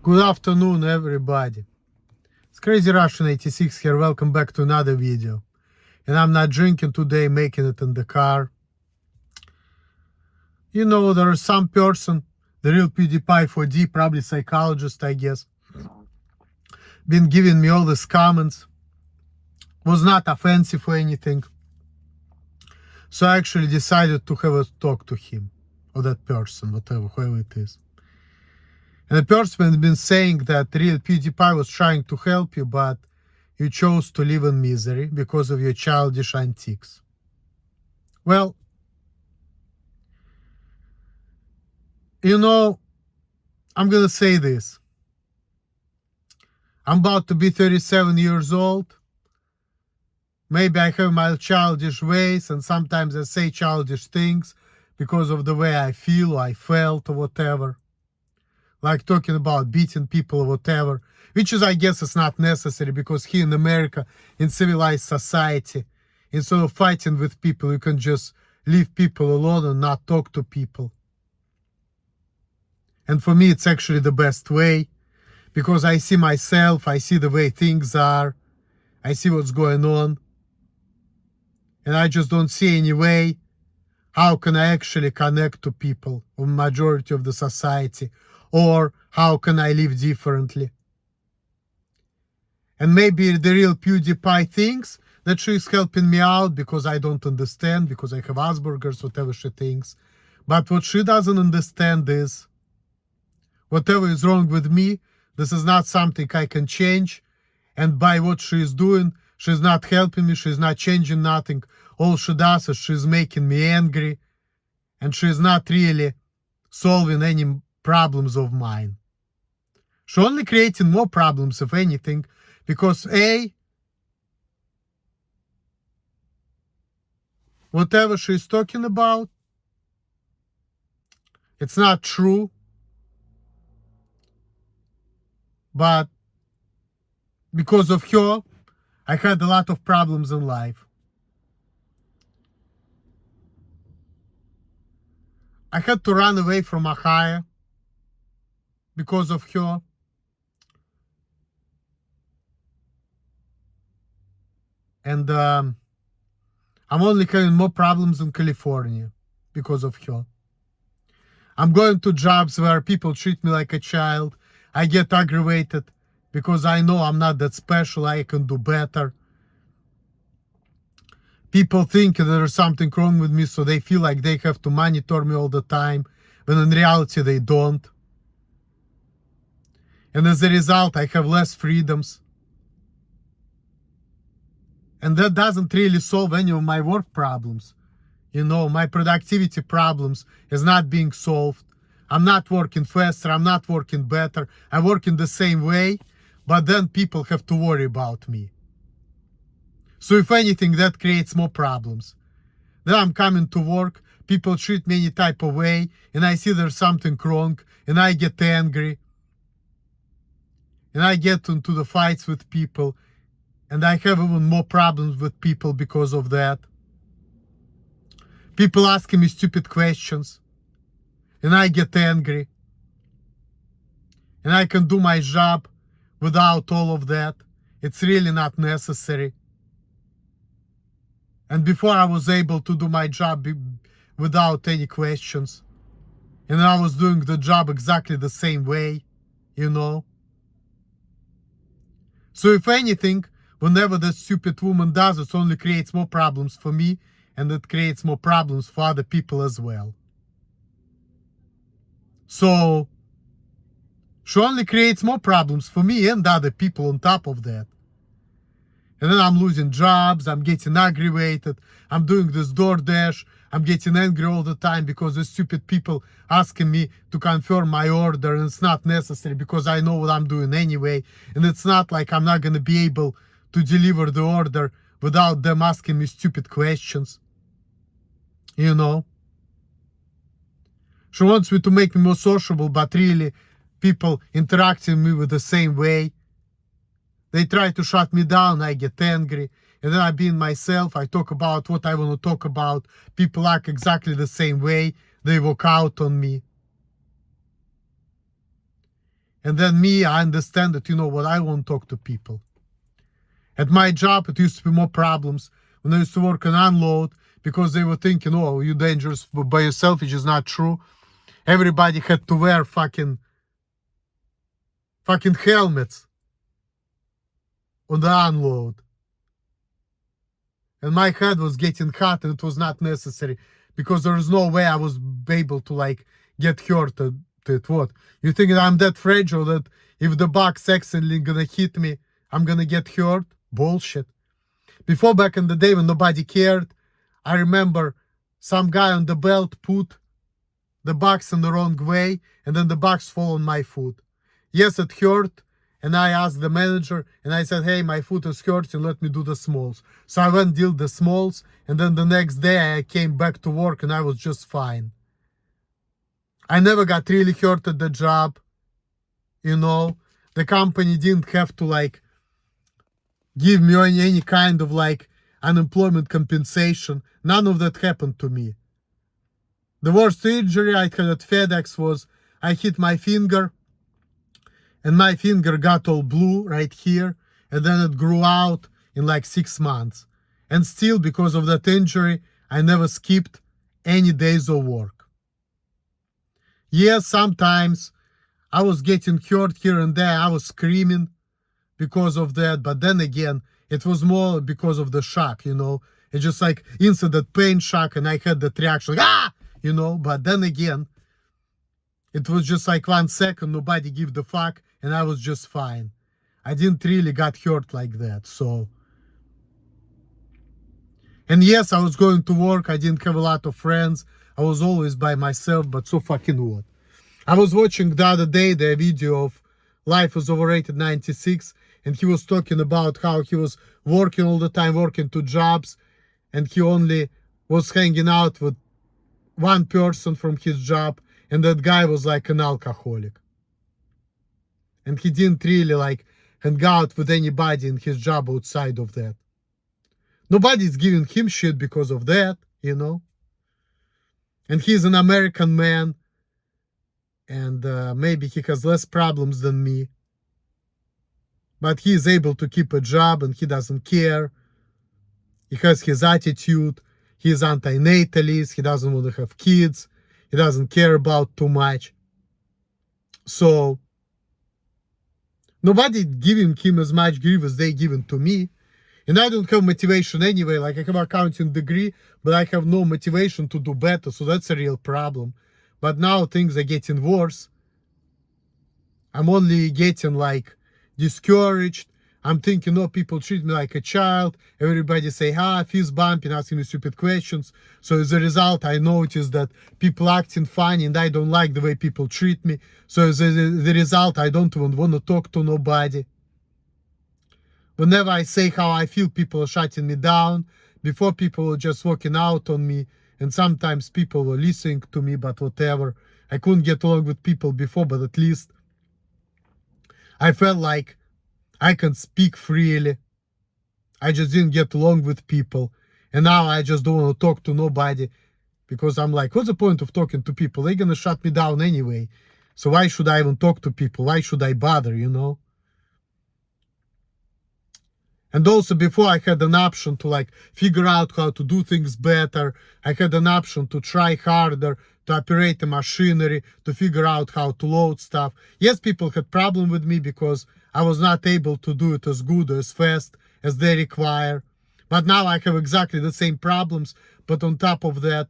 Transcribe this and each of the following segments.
Good afternoon, everybody. It's Crazy Russian 86 here. Welcome back to another video. And I'm not drinking today, making it in the car. You know, there is some person, the real PewDiePie 4D, probably psychologist, I guess, been giving me all these comments. Was not offensive or anything. So I actually decided to have a talk to him, or that person, whoever it is. And the person has been saying that real PewDiePie was trying to help you, but you chose to live in misery because of your childish antics. Well, you know, I'm gonna say this. I'm about to be 37 years old. Maybe I have my childish ways, and sometimes I say childish things because of the way I feel or I felt or whatever. Like talking about beating people or whatever, which is, I guess, is not necessary, because here in America, in civilized society, instead of fighting with people, you can just leave people alone and not talk to people. And for me, it's actually the best way, because I see myself, I see the way things are, I see what's going on, and I just don't see any way how can I actually connect to people, or majority of the society, or how can I live differently. And maybe the real PewDiePie thinks that she's helping me out because I don't understand, because I have Asperger's, whatever she thinks. But what she doesn't understand is, whatever is wrong with me, this is not something I can change. And by what she is doing, she's not helping me, she's not changing nothing. All she does is she's making me angry, and she's not really solving any problems of mine. She's only creating more problems, if anything, because whatever she's talking about, it's not true. But because of her, I had a lot of problems in life. I had to run away from Ohio because of her. And I'm only having more problems in California because of her. I'm going to jobs where people treat me like a child. I get aggravated because I know I'm not that special, I can do better. People think that there's something wrong with me, so they feel like they have to monitor me all the time, when in reality they don't. And as a result, I have less freedoms. And that doesn't really solve any of my work problems. You know, my productivity problems is not being solved. I'm not working faster, I'm not working better. I work in the same way, but then people have to worry about me. So if anything, that creates more problems. Then I'm coming to work, people treat me any type of way, and I see there's something wrong, and I get angry. And I get into the fights with people, and I have even more problems with people because of that. People asking me stupid questions, and I get angry. And I can do my job without all of that. It's really not necessary. And before I was able to do my job without any questions. And I was doing the job exactly the same way, you know. So if anything, whenever that stupid woman does, it only creates more problems for me, and it creates more problems for other people as well. So she only creates more problems for me and other people on top of that. And then I'm losing jobs, I'm getting aggravated, I'm doing this DoorDash, I'm getting angry all the time because the stupid people asking me to confirm my order, and it's not necessary because I know what I'm doing anyway. And it's not like I'm not going to be able to deliver the order without them asking me stupid questions. You know? She wants me to make me more sociable, but really people interacting with me the same way. They try to shut me down, I get angry, and then I being myself, I talk about what I want to talk about. People act exactly the same way, they walk out on me. And then me, I understand that, you know what, I won't talk to people. At my job, it used to be more problems when I used to work on unload, because they were thinking, oh, you're dangerous by yourself, which is not true. Everybody had to wear fucking helmets on the unload. And my head was getting hot, and it was not necessary, because there is no way I was able to like get hurt at it. What? You think that I'm that fragile that if the box accidentally gonna hit me, I'm gonna get hurt? Bullshit. Before, back in the day when nobody cared, I remember some guy on the belt put the box in the wrong way, and then the box fall on my foot. Yes, it hurt, and I asked the manager, and I said, hey, my foot is hurting, let me do the smalls. So I went deal the smalls, and then the next day I came back to work, and I was just fine. I never got really hurt at the job, you know. The company didn't have to like give me any kind of like unemployment compensation. None of that happened to me. The worst injury I had at FedEx was I hit my finger, and my finger got all blue right here, and then it grew out in like 6 months. And still, because of that injury, I never skipped any days of work. Yes, sometimes I was getting hurt here and there. I was screaming because of that, but then again, it was more because of the shock, you know. It's just like instant pain shock, and I had that reaction, like, ah, you know. But then again, it was just like 1 second, nobody gave the fuck, and I was just fine. I didn't really got hurt like that, so. And yes, I was going to work, I didn't have a lot of friends, I was always by myself, but so fucking what. I was watching the other day the video of Life is Overrated 96, and he was talking about how he was working all the time, working 2 jobs, and he only was hanging out with one person from his job, and that guy was like an alcoholic. And he didn't really like hang out with anybody in his job outside of that. Nobody's giving him shit because of that, you know. And he's an American man, and maybe he has less problems than me. But he is able to keep a job, and he doesn't care. He has his attitude. He is anti-natalist. He doesn't want to have kids. He doesn't care about too much. So nobody giving him as much grief as they given to me. And I don't have motivation anyway. Like, I have an accounting degree, but I have no motivation to do better. So that's a real problem. But now things are getting worse. I'm only getting like discouraged. I'm thinking, oh, people treat me like a child. Everybody say, fist bumping, asking me stupid questions. So as a result, I notice that people acting funny, and I don't like the way people treat me. So as a result, I don't even want to talk to nobody. Whenever I say how I feel, people are shutting me down. Before, people were just walking out on me, and sometimes people were listening to me, but whatever. I couldn't get along with people before, but at least I felt like I can speak freely. I just didn't get along with people. And now I just don't want to talk to nobody, because I'm like, what's the point of talking to people? They're going to shut me down anyway. So why should I even talk to people? Why should I bother, you know? And also, before, I had an option to like figure out how to do things better. I had an option to try harder, to operate the machinery, to figure out how to load stuff. Yes, people had problem with me because I was not able to do it as good or as fast as they require. But now I have exactly the same problems. But on top of that,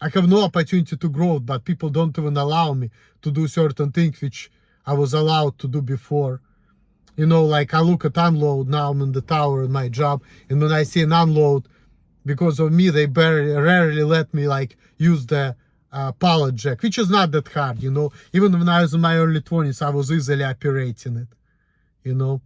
I have no opportunity to grow, but people don't even allow me to do certain things which I was allowed to do before. You know, like I look at unload now, I'm in the tower in my job, and when I see an unload, because of me, they rarely let me like use the pallet jack, which is not that hard, you know. Even when I was in my early 20s, I was easily operating it, you know.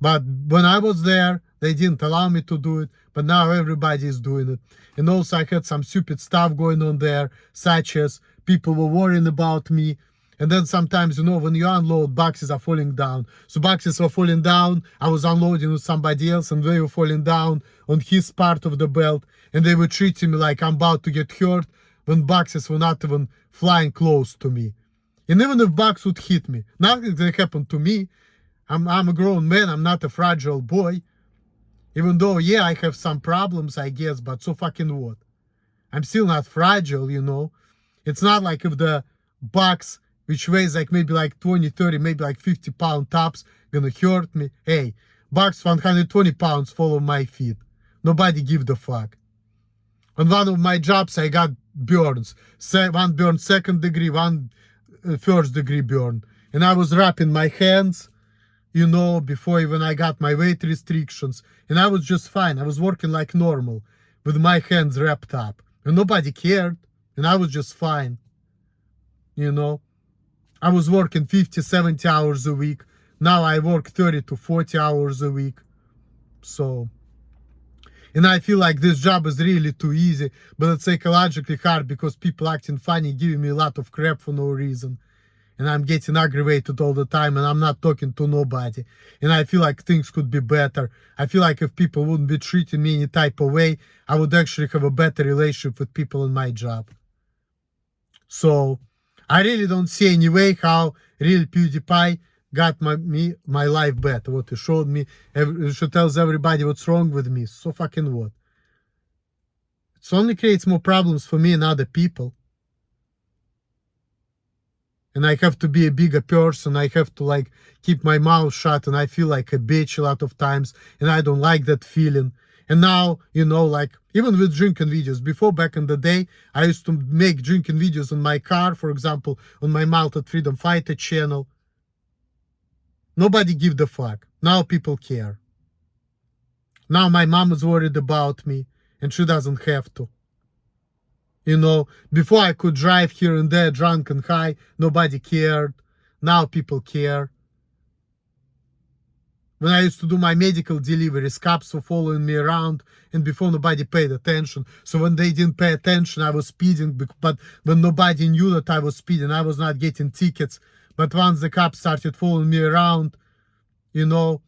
But when I was there, they didn't allow me to do it, but now everybody is doing it. And also, I had some stupid stuff going on there, such as people were worrying about me. And then sometimes, you know, when you unload, boxes are falling down. So boxes were falling down. I was unloading with somebody else, and they were falling down on his part of the belt. And they were treating me like I'm about to get hurt, when boxes were not even flying close to me. And even if bugs would hit me, nothing's gonna happen to me. I'm a grown man, I'm not a fragile boy. Even though, yeah, I have some problems, I guess, but so fucking what? I'm still not fragile, you know? It's not like if the box, which weighs like maybe like 20, 30, maybe like 50-pound tops, gonna hurt me. Hey, box 120 pounds follow my feet. Nobody give the fuck. On one of my jobs, I got burns. One burn second degree, one first degree burn. And I was wrapping my hands, you know, before even I got my weight restrictions. And I was just fine. I was working like normal with my hands wrapped up. And nobody cared. And I was just fine. You know, I was working 50, 70 hours a week. Now I work 30 to 40 hours a week. So, and I feel like this job is really too easy, but it's psychologically hard because people acting funny, giving me a lot of crap for no reason. And I'm getting aggravated all the time, and I'm not talking to nobody. And I feel like things could be better. I feel like if people wouldn't be treating me any type of way, I would actually have a better relationship with people in my job. So I really don't see any way how real PewDiePie got my life better. What he showed me, she tells everybody what's wrong with me. So fucking what? It only creates more problems for me and other people. And I have to be a bigger person. I have to like keep my mouth shut, and I feel like a bitch a lot of times, and I don't like that feeling. And now, you know, like even with drinking videos, before back in the day, I used to make drinking videos in my car, for example, on my Malta Freedom Fighter channel. Nobody give the fuck. Now people care. Now my mom is worried about me, and she doesn't have to. You know, before I could drive here and there drunk and high, nobody cared. Now people care. When I used to do my medical deliveries, cops were following me around, and before nobody paid attention. So when they didn't pay attention, I was speeding, but when nobody knew that I was speeding, I was not getting tickets. But once the cops started following me around, you know,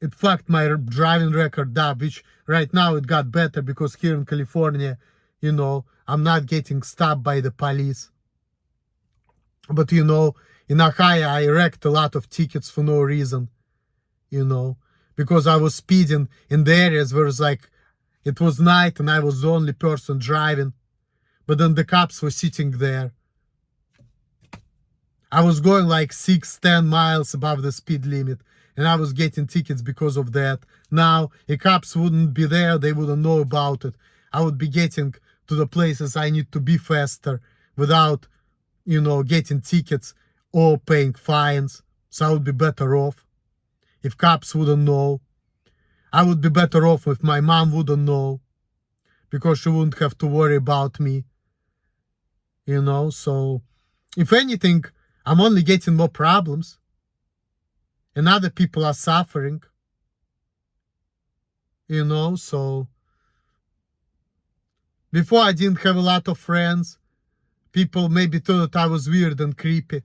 it fucked my driving record up, which right now it got better because here in California, you know, I'm not getting stopped by the police. But, you know, in Ohio, I wrecked a lot of tickets for no reason, you know, because I was speeding in the areas where it's like, it was night and I was the only person driving. But then the cops were sitting there. I was going like 6-10 miles above the speed limit, and I was getting tickets because of that. Now, if cops wouldn't be there, they wouldn't know about it. I would be getting to the places I need to be faster without, you know, getting tickets or paying fines. So I would be better off if cops wouldn't know. I would be better off if my mom wouldn't know, because she wouldn't have to worry about me, you know. So if anything, I'm only getting more problems, and other people are suffering, you know. So before I didn't have a lot of friends. People maybe thought I was weird and creepy,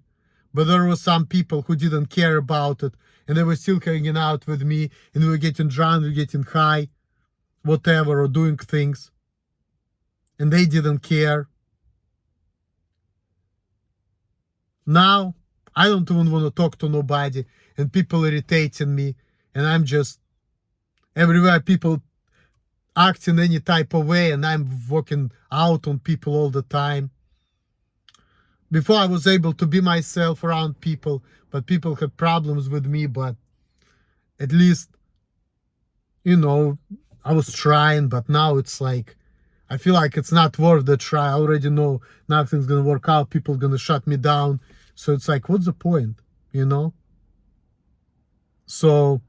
but there were some people who didn't care about it, and they were still hanging out with me, and we were getting drunk, we were getting high, whatever, or doing things, and they didn't care. Now, I don't even want to talk to nobody, and people irritating me, and I'm just everywhere people acting any type of way, and I'm walking out on people all the time. Before I was able to be myself around people, but people had problems with me, but at least, you know, I was trying. But now it's like, I feel like it's not worth the try. I already know nothing's gonna work out. People gonna shut me down. So it's like, what's the point, you know? So,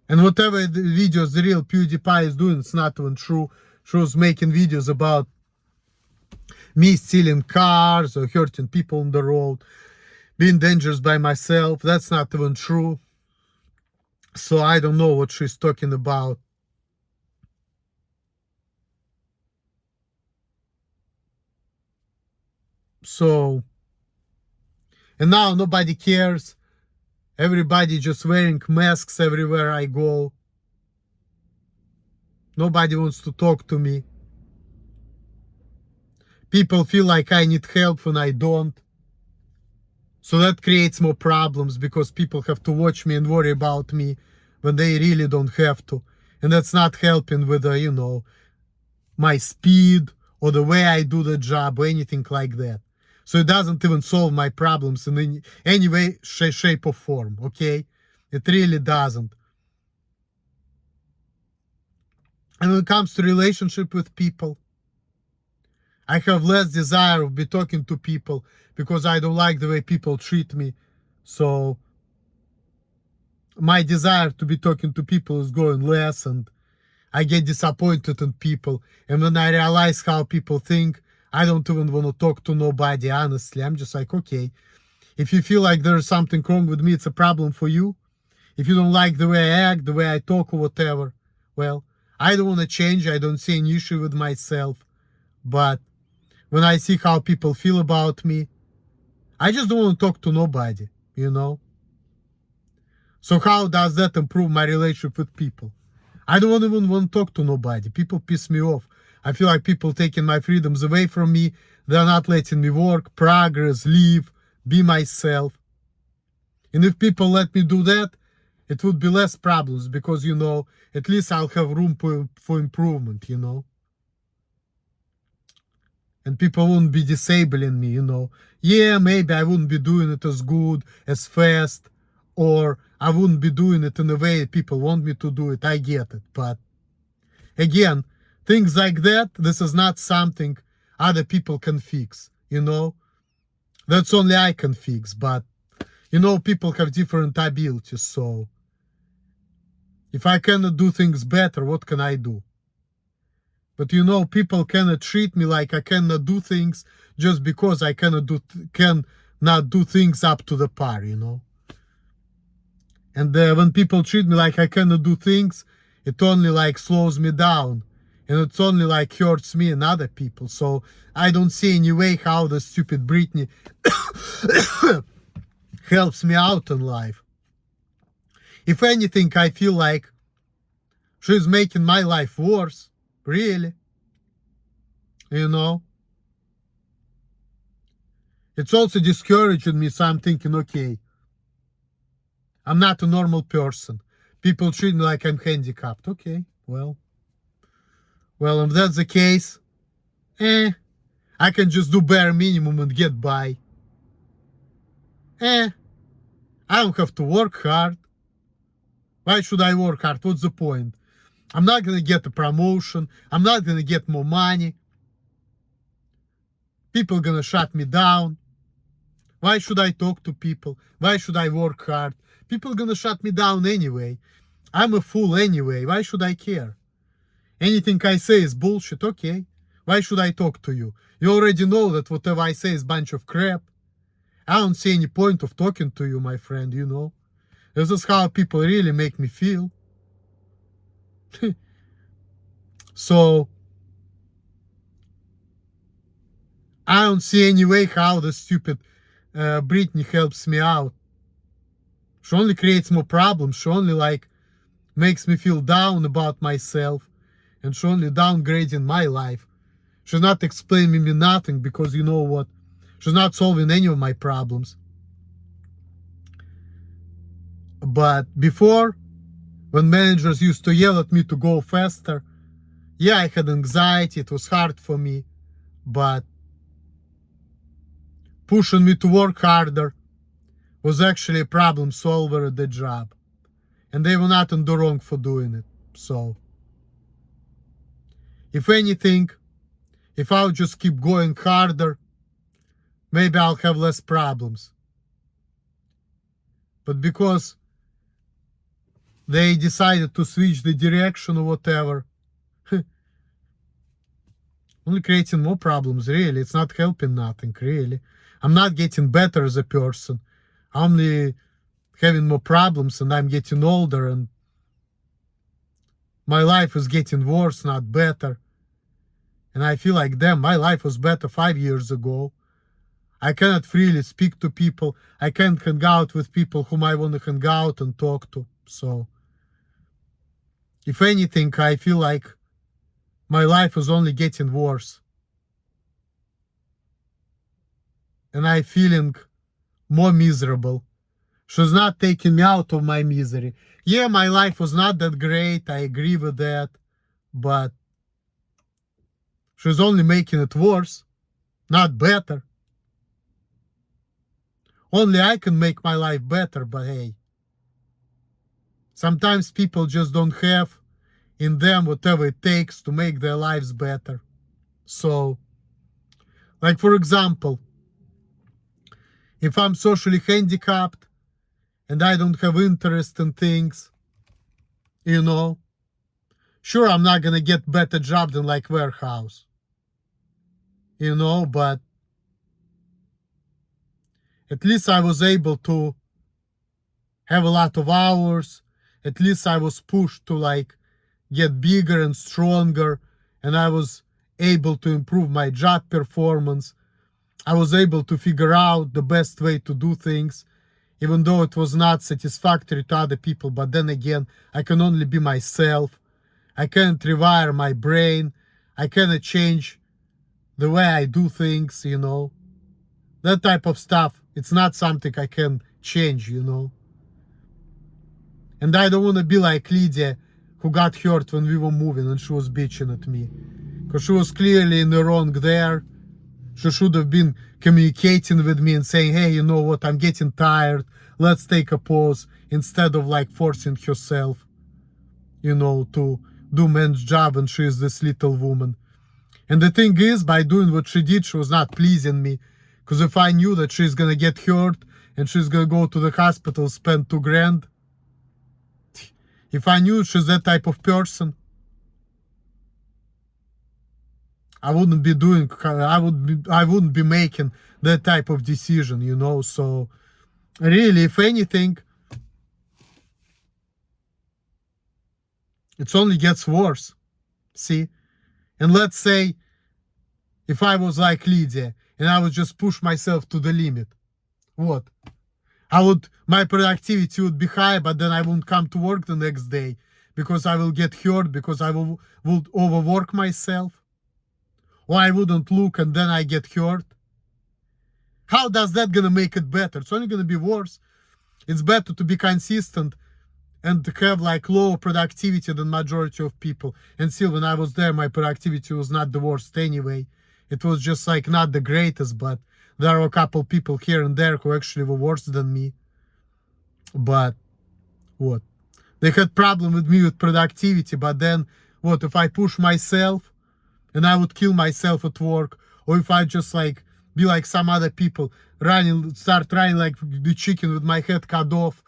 and whatever the videos the real PewDiePie is doing, it's not even true. She was making videos about me stealing cars or hurting people on the road, being dangerous by myself. That's not even true. So I don't know what she's talking about. So, and now nobody cares. Everybody just wearing masks everywhere I go. Nobody wants to talk to me. People feel like I need help when I don't. So that creates more problems because people have to watch me and worry about me when they really don't have to. And that's not helping with, my speed or the way I do the job or anything like that. So it doesn't even solve my problems in any way, shape or form, okay? It really doesn't. And when it comes to relationship with people, I have less desire of be talking to people because I don't like the way people treat me. So my desire to be talking to people is going less, and I get disappointed in people. And when I realize how people think, I don't even want to talk to nobody, honestly. I'm just like, okay, if you feel like there's something wrong with me, it's a problem for you. If you don't like the way I act, the way I talk or whatever, well, I don't want to change. I don't see an issue with myself. But when I see how people feel about me, I just don't want to talk to nobody, you know? So how does that improve my relationship with people? I don't even want to talk to nobody. People piss me off. I feel like people taking my freedoms away from me. They're not letting me work, progress, live, be myself. And if people let me do that, it would be less problems because, at least I'll have room for improvement, And people wouldn't be disabling me, Yeah, maybe I wouldn't be doing it as good, as fast, or I wouldn't be doing it in a way people want me to do it. I get it. But again, things like that, this is not something other people can fix, That's only I can fix. But, people have different abilities. So if I cannot do things better, what can I do? But people cannot treat me like I cannot do things just because I cannot do things up to the par, And when people treat me like I cannot do things, it only like slows me down, and it's only like hurts me and other people. So I don't see any way how the stupid Britney helps me out in life. If anything, I feel like she's making my life worse, really. It's also discouraging me, so I'm thinking, okay, I'm not a normal person. People treat me like I'm handicapped. Okay, well, if that's the case, I can just do bare minimum and get by. I don't have to work hard. Why should I work hard? What's the point? I'm not gonna get a promotion. I'm not gonna get more money. People gonna shut me down. Why should I talk to people? Why should I work hard? People gonna shut me down anyway. I'm a fool anyway. Why should I care? Anything I say is bullshit. Okay. Why should I talk to you? You already know that whatever I say is a bunch of crap. I don't see any point of talking to you, my friend, This is how people really make me feel. So I don't see any way how the stupid Britney helps me out. She only creates more problems. She only makes me feel down about myself, and she only downgrading my life. She's not explaining me nothing because you know what? She's not solving any of my problems. But before, when managers used to yell at me to go faster, yeah, I had anxiety. It was hard for me, but pushing me to work harder was actually a problem solver at the job. And they were not in the wrong for doing it. So, if anything, if I'll just keep going harder, maybe I'll have less problems. But because they decided to switch the direction or whatever, only creating more problems, really. It's not helping nothing, really. I'm not getting better as a person. I'm only having more problems, and I'm getting older, and my life is getting worse, not better. And I feel like, damn, my life was better 5 years ago. I cannot freely speak to people. I can't hang out with people whom I want to hang out and talk to. So, if anything, I feel like my life is only getting worse. and I feeling more miserable. She's not taking me out of my misery. Yeah, my life was not that great, I agree with that, but she's only making it worse, not better. Only I can make my life better, but hey, sometimes people just don't have in them whatever it takes to make their lives better. So, like for example, if I'm socially handicapped and I don't have interest in things, you know, sure, I'm not gonna get better job than like warehouse, you know, but at least I was able to have a lot of hours. At least I was pushed to like get bigger and stronger, and I was able to improve my job performance. I was able to figure out the best way to do things, even though it was not satisfactory to other people. But then again, I can only be myself. I can't rewire my brain. I cannot change the way I do things, you know. That type of stuff, it's not something I can change, you know. And I don't want to be like Lydia, who got hurt when we were moving and she was bitching at me. Because she was clearly in the wrong there. She should have been communicating with me and saying, hey, you know what, I'm getting tired. Let's take a pause. Instead of like forcing herself, you know, to do man's job, and she is this little woman. And the thing is, by doing what she did, she was not pleasing me. Because if I knew that she's going to get hurt and she's going to go to the hospital, spend $2,000, if I knew she's that type of person, I wouldn't be doing, I wouldn't be making that type of decision, you know. So really, if anything, it only gets worse. See? And let's say if I was like Lydia and I would just push myself to the limit, what? My productivity would be high, but then I won't come to work the next day because I will get hurt, because I would overwork myself. Or I wouldn't look and then I get hurt. How does that gonna make it better? It's only gonna be worse. It's better to be consistent and to have like lower productivity than majority of people. And still, when I was there, my productivity was not the worst anyway. It was just like not the greatest, but there are a couple people here and there who actually were worse than me. But what? They had problem with me with productivity, but then what if I push myself and I would kill myself at work? Or if I just like be like some other people, start running like the chicken with my head cut off,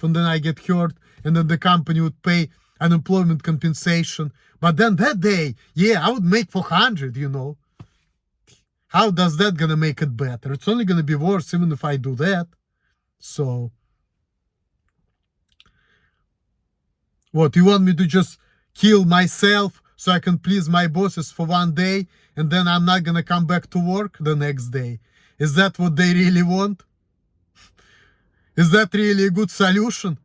and then I get hurt, and then the company would pay unemployment compensation. But then that day, yeah, I would make 400, you know. How does that gonna make it better? It's only gonna be worse even if I do that. So what, you want me to just kill myself so I can please my bosses for one day and then I'm not gonna come back to work the next day? Is that what they really want? Is that really a good solution?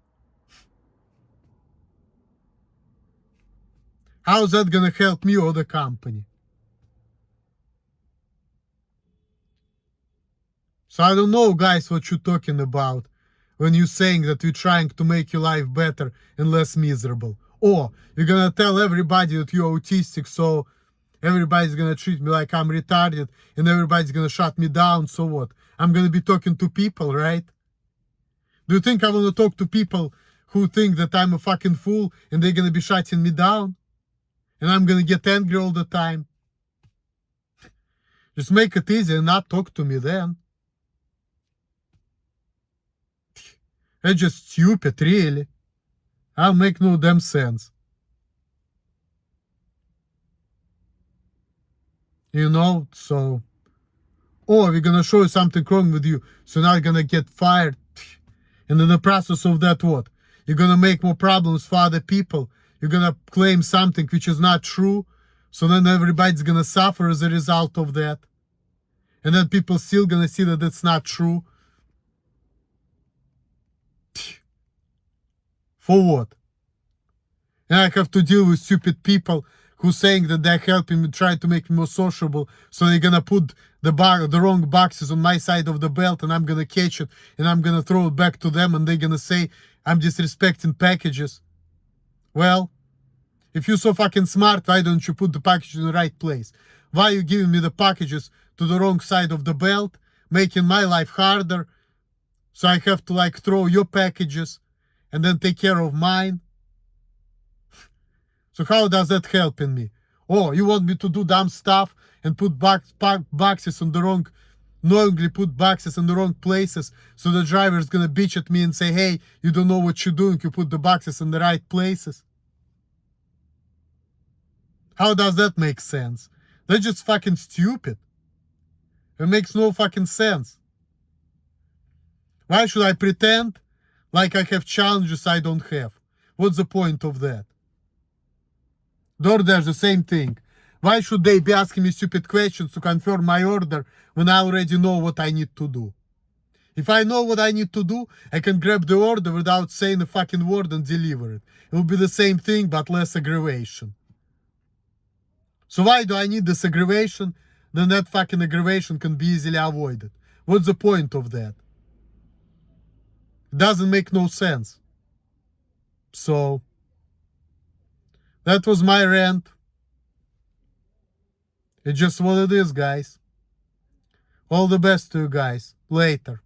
How is that gonna help me or the company? So I don't know, guys, what you're talking about when you're saying that we're trying to make your life better and less miserable. Or you're gonna tell everybody that you're autistic, so everybody's gonna treat me like I'm retarded and everybody's gonna shut me down. So what? I'm gonna be talking to people, right? Do you think I wanna talk to people who think that I'm a fucking fool and they're gonna be shutting me down? And I'm gonna get angry all the time? Just make it easy and not talk to me then. It's just stupid, really. I'll make no damn sense. You know, so... Oh, we're gonna show you something wrong with you, so now you're gonna get fired. And in the process of that, what? You're gonna make more problems for other people. You're gonna claim something which is not true, so then everybody's gonna suffer as a result of that. And then people still gonna see that it's not true. For what? And I have to deal with stupid people who's saying that they're helping me, try to make me more sociable, so they're gonna put the wrong boxes on my side of the belt, and I'm gonna catch it, and I'm gonna throw it back to them, and they're gonna say I'm disrespecting packages. Well, if you're so fucking smart, why don't you put the package in the right place? Why are you giving me the packages to the wrong side of the belt, making my life harder, so I have to like throw your packages and then take care of mine? So how does that help in me? Oh, you want me to do dumb stuff and put boxes on the wrong, knowingly put boxes in the wrong places, so the driver is gonna bitch at me and say, hey, you don't know what you're doing, you put the boxes in the right places. How does that make sense? That's just fucking stupid. It makes no fucking sense. Why should I pretend like I have challenges I don't have? What's the point of that? DoorDash, the same thing. Why should they be asking me stupid questions to confirm my order when I already know what I need to do? If I know what I need to do, I can grab the order without saying a fucking word and deliver it. It will be the same thing, but less aggravation. So why do I need this aggravation? Then that fucking aggravation can be easily avoided. What's the point of that? It doesn't make no sense. So, that was my rant. It's just what it is, guys. All the best to you guys. Later.